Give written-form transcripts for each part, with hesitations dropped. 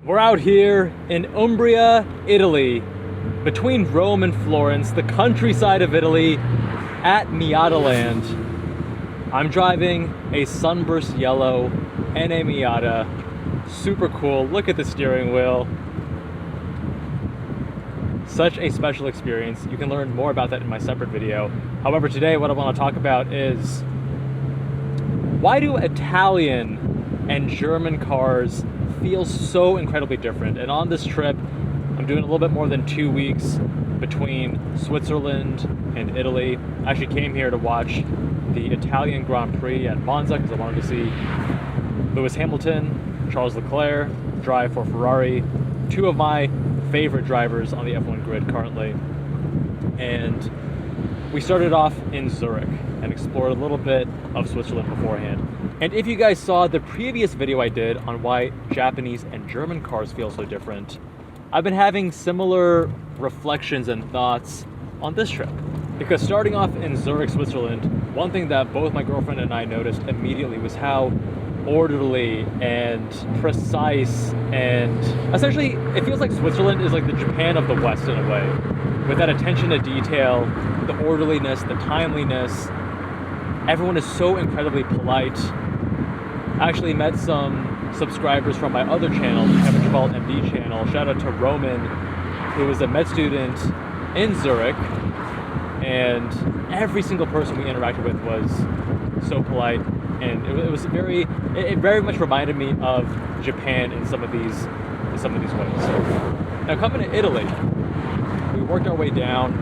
We're out here in Umbria, Italy, between Rome and Florence, the countryside of Italy, at Miataland. I'm driving a sunburst yellow NA Miata. Super cool. Look at the steering wheel. Such a special experience. You can learn more about that in my separate video. However, today what I want to talk about is why do Italian and German cars feel so incredibly different? And on this trip, I'm doing a little bit more than 2 weeks between Switzerland and Italy. I actually came here to watch the Italian Grand Prix at Monza because I wanted to see Lewis Hamilton, Charles Leclerc drive for Ferrari, two of my favorite drivers on the F1 grid currently. And we started off in Zurich and explored a little bit of Switzerland beforehand. And if you guys saw the previous video I did on why Japanese and German cars feel so different, I've been having similar reflections and thoughts on this trip. Because starting off in Zurich, Switzerland, one thing that both my girlfriend and I noticed immediately was how orderly and precise, and essentially it feels like Switzerland is like the Japan of the West in a way, with that attention to detail, the orderliness, the timeliness. Everyone is so incredibly polite. I actually met some subscribers from my other channel, the Miataland NB channel. Shout out to Roman, who was a med student in Zurich, and every single person we interacted with was so polite, and it very much reminded me of Japan in some of these ways. Now coming to Italy, we worked our way down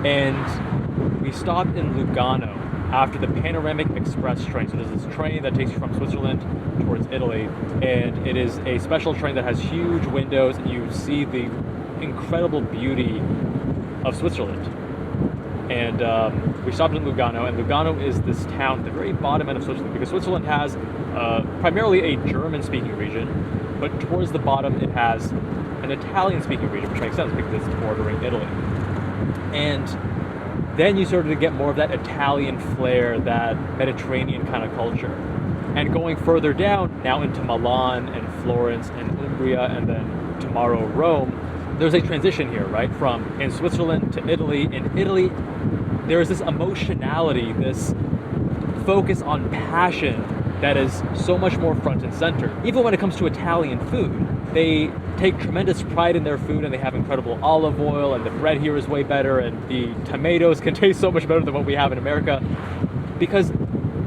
and we stopped in Lugano after the panoramic express train. So there's this train that takes you from Switzerland towards Italy, and it is a special train that has huge windows and you see the incredible beauty of Switzerland. And we stopped in Lugano, and Lugano is this town at the very bottom end of Switzerland, because Switzerland has primarily a German-speaking region, but towards the bottom it has an Italian-speaking region, which makes sense because it's bordering Italy. And then you started to get more of that Italian flair, that Mediterranean kind of culture. And going further down, now into Milan and Florence and Umbria, and then tomorrow Rome, there's a transition here, right? From in Switzerland to Italy. In Italy, there is this emotionality, this focus on passion that is so much more front and center. Even when it comes to Italian food, they take tremendous pride in their food, and they have incredible olive oil, and the bread here is way better, and the tomatoes can taste so much better than what we have in America. Because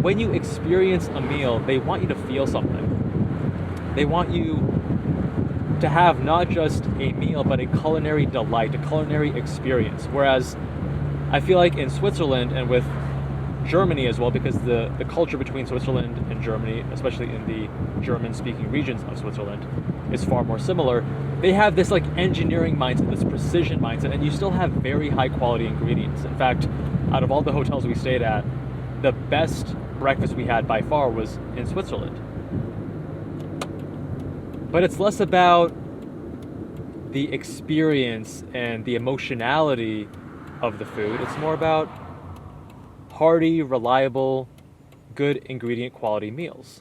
when you experience a meal, they want you to feel something. They want you to have not just a meal, but a culinary delight, a culinary experience. Whereas I feel like in Switzerland, and with Germany as well, because the culture between Switzerland and Germany, especially in the German-speaking regions of Switzerland, is far more similar. They have this like engineering mindset, this precision mindset, and you still have very high quality ingredients. In fact, out of all the hotels we stayed at, the best breakfast we had by far was in Switzerland. But it's less about the experience and the emotionality of the food. It's more about hearty, reliable, good ingredient quality meals.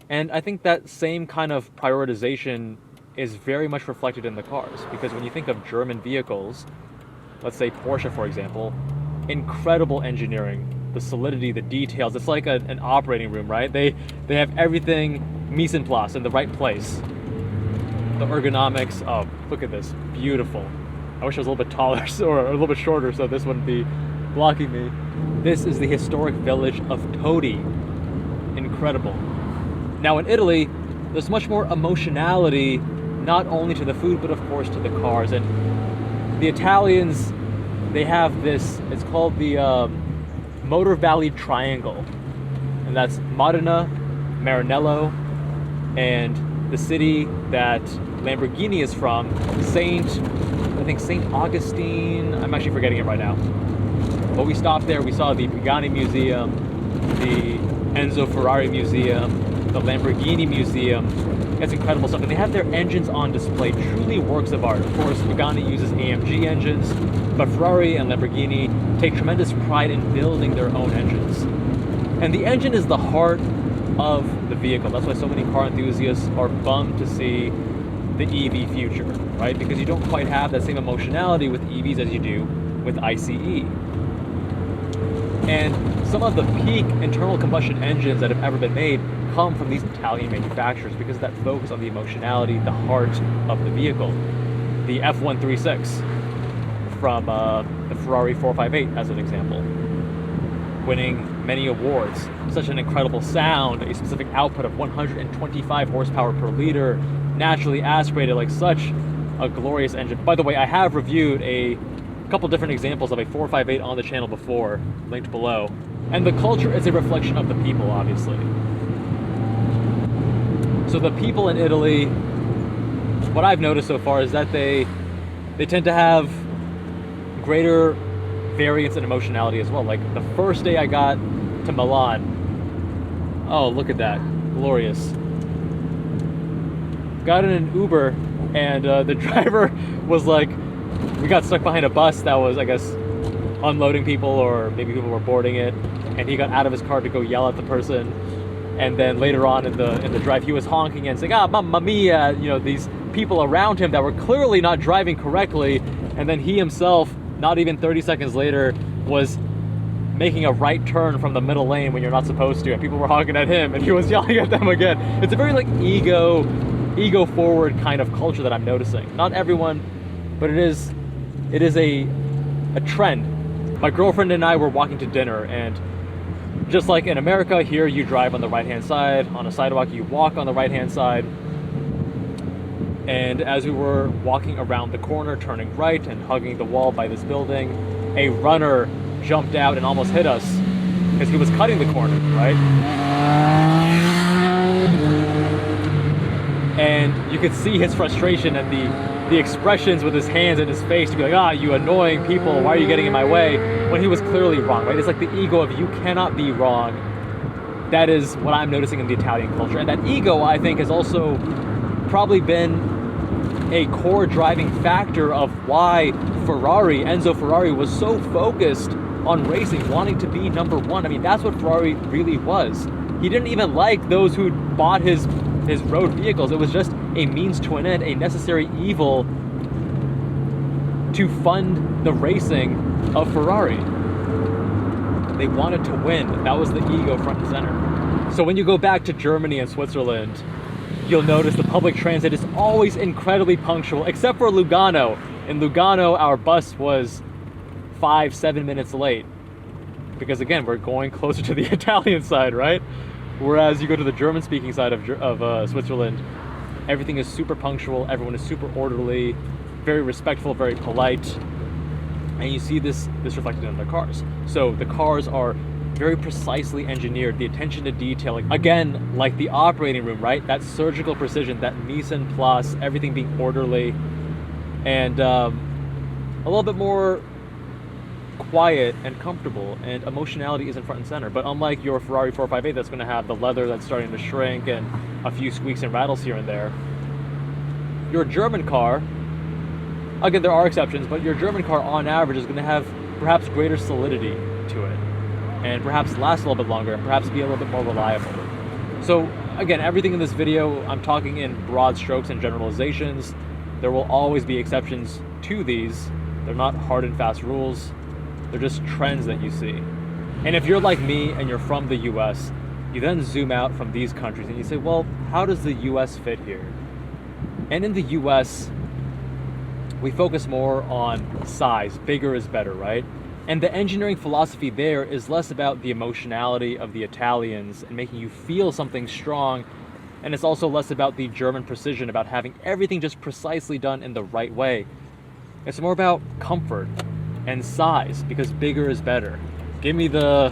And I think that same kind of prioritization is very much reflected in the cars, because when you think of German vehicles, let's say Porsche for example, incredible engineering, the solidity, the details. It's like an operating room, right? They have everything mise en place in the right place. The ergonomics, oh, look at this, beautiful. I wish I was a little bit taller or a little bit shorter so this wouldn't be blocking me. This is the historic village of Todi. Incredible. Now in Italy, there's much more emotionality, not only to the food, but of course to the cars. And the Italians, they have this, it's called the Motor Valley Triangle. And that's Modena, Maranello, and the city that Lamborghini is from, Saint Augustine, I'm actually forgetting it right now. But we stopped there, we saw the Pagani Museum, the Enzo Ferrari Museum, the Lamborghini Museum. It's incredible stuff. And they have their engines on display, truly works of art. Of course, Pagani uses AMG engines, but Ferrari and Lamborghini take tremendous pride in building their own engines. And the engine is the heart of the vehicle. That's why so many car enthusiasts are bummed to see the EV future, right? Because you don't quite have that same emotionality with EVs as you do with ICE. And some of the peak internal combustion engines that have ever been made come from these Italian manufacturers because of that focus on the emotionality, the heart of the vehicle. The F136 from the Ferrari 458 as an example, winning many awards. Such an incredible sound, a specific output of 125 horsepower per liter, naturally aspirated, like such a glorious engine. By the way, I have reviewed a couple different examples of a 458 on the channel before, linked below. And the culture is a reflection of the people, obviously. So the people in Italy, what I've noticed so far is that they tend to have greater variance and emotionality as well. Like the first day I got to Milan, oh, look at that, glorious. Got in an Uber, and the driver was like, we got stuck behind a bus that was, I guess, unloading people, or maybe people were boarding it, and he got out of his car to go yell at the person. And then later on in the drive, he was honking and saying, "Ah, mamma mia!" You know, these people around him that were clearly not driving correctly. And then he himself, not even 30 seconds later, was making a right turn from the middle lane when you're not supposed to, and people were honking at him, and he was yelling at them again. It's a very like ego forward kind of culture that I'm noticing. Not everyone, but it is a trend. My girlfriend and I were walking to dinner, and just like in America, here you drive on the right-hand side. On a sidewalk, you walk on the right-hand side. And as we were walking around the corner, turning right and hugging the wall by this building, a runner jumped out and almost hit us because he was cutting the corner, right? And you could see his frustration and the expressions with his hands and his face to be like, "Ah, you annoying people, why are you getting in my way?" When he was clearly wrong, right? It's like the ego of you cannot be wrong. That is what I'm noticing in the Italian culture. And that ego, I think, has also probably been a core driving factor of why Enzo Ferrari was so focused on racing, wanting to be number one. I mean, that's what Ferrari really was. He didn't even like those who bought his road vehicles. It was just a means to an end, a necessary evil to fund the racing of Ferrari. They wanted to win. That was the ego front and center. So when you go back to Germany and Switzerland, you'll notice the public transit is always incredibly punctual, except for Lugano. In Lugano, our bus was 5-7 minutes late. Because again, we're going closer to the Italian side, right? Whereas you go to the German-speaking side of Switzerland, everything is super punctual, everyone is super orderly, very respectful, very polite, and you see this reflected in their cars. So the cars are very precisely engineered, the attention to detail, again, like the operating room, right? That surgical precision, that mise en place, everything being orderly, and a little bit more quiet and comfortable, and emotionality isn't front and center. But unlike your Ferrari 458 that's going to have the leather that's starting to shrink and a few squeaks and rattles here and there, your German car, again, there are exceptions, but your German car on average is going to have perhaps greater solidity to it, and perhaps last a little bit longer, and perhaps be a little bit more reliable. So again, everything in this video, I'm talking in broad strokes and generalizations. There will always be exceptions to these. They're not hard and fast rules. They're just trends that you see. And if you're like me and you're from the US, you then zoom out from these countries and you say, well, how does the US fit here? And in the US, we focus more on size. Bigger is better, right? And the engineering philosophy there is less about the emotionality of the Italians and making you feel something strong. And it's also less about the German precision, about having everything just precisely done in the right way. It's more about comfort and size, because bigger is better. Give me the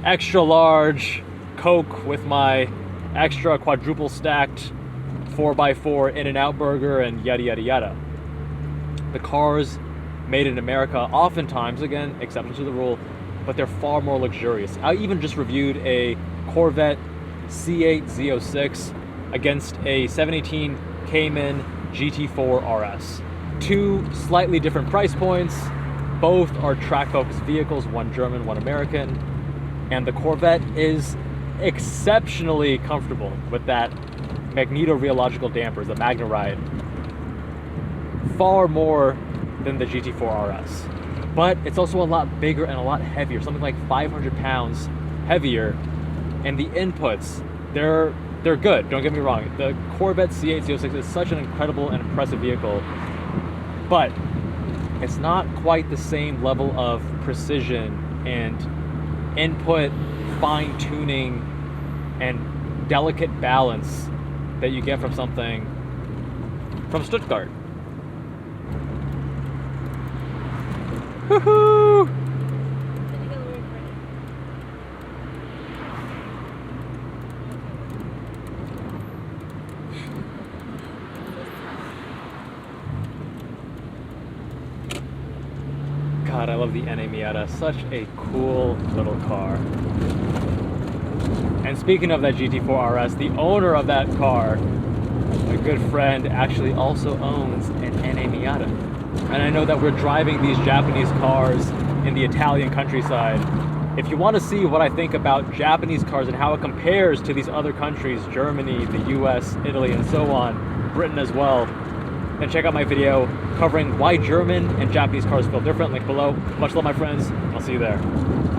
extra large Coke with my extra quadruple stacked 4x4 In-N-Out burger and yada yada yada. The cars made in America, oftentimes, again, exception to the rule, but they're far more luxurious. I even just reviewed a Corvette C8 Z06 against a 718 Cayman GT4 RS. Two slightly different price points. Both are track-focused vehicles, one German, one American. And the Corvette is exceptionally comfortable with that magneto-rheological dampers, the MagneRide, far more than the GT4 RS. But it's also a lot bigger and a lot heavier, something like 500 pounds heavier. And the inputs, they're good, don't get me wrong. The Corvette C8 Z06 is such an incredible and impressive vehicle, but it's not quite the same level of precision and input fine-tuning and delicate balance that you get from something from Stuttgart. Woohoo! God, I love the NA Miata. Such a cool little car. And speaking of that GT4 RS, the owner of that car, a good friend, actually also owns an NA Miata. And I know that we're driving these Japanese cars in the Italian countryside. If you want to see what I think about Japanese cars and how it compares to these other countries, Germany, the US, Italy, and so on, Britain as well, then check out my video covering why German and Japanese cars feel different. Link below. Much love, my friends. I'll see you there.